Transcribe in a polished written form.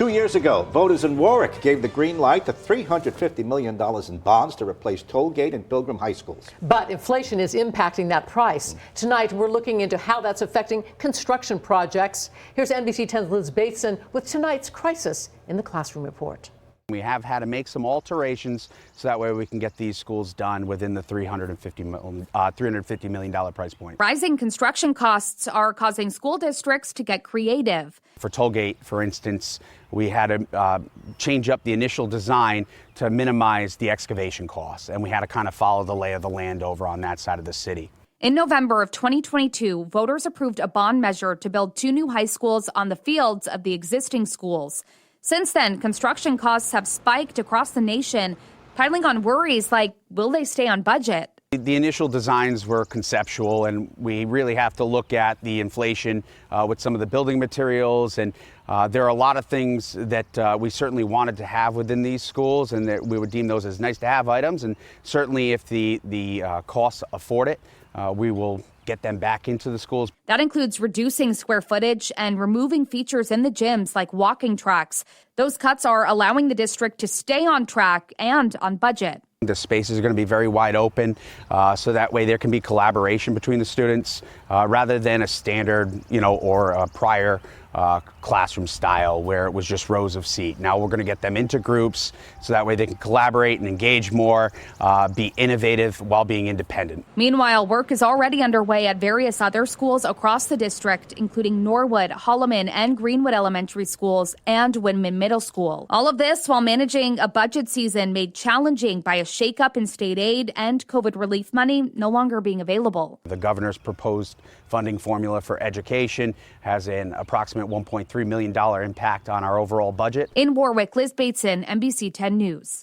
2 years ago, voters in Warwick gave the green light to $350 million in bonds to replace Tollgate and Pilgrim high schools. But inflation is impacting that price. Tonight, we're looking into how that's affecting construction projects. Here's NBC 10's Liz Bateson with tonight's Crisis in the Classroom report. We have had to make some alterations so that way we can get these schools done within the $350 million price point. Rising construction costs are causing school districts to get creative. For Tollgate, for instance, we had to change up the initial design to minimize the excavation costs, and we had to kind of follow the lay of the land over on that side of the city. In November of 2022, voters approved a bond measure to build 2 new high schools on the fields of the existing schools. Since then, construction costs have spiked across the nation, piling on worries like, will they stay on budget? The initial designs were conceptual, and we really have to look at the inflation with some of the building materials. And there are a lot of things that we certainly wanted to have within these schools, and that we would deem those as nice to have items. And certainly if the costs afford it, we will get them back into the schools. That includes reducing square footage and removing features in the gyms like walking tracks. Those cuts are allowing the district to stay on track and on budget. The spaces are going to be very wide open, so that way there can be collaboration between the students rather than a standard, or a prior classroom style where it was just rows of seat. Now we're going to get them into groups so that way they can collaborate and engage more, be innovative while being independent. Meanwhile, work is already underway at various other schools across the district, including Norwood, Holloman, and Greenwood elementary schools and Windman Middle School. All of this while managing a budget season made challenging by a shakeup in state aid and COVID relief money no longer being available. The governor's proposed funding formula for education has an approximate $1.3 million impact on our overall budget. In Warwick, Liz Bateson, NBC 10 News.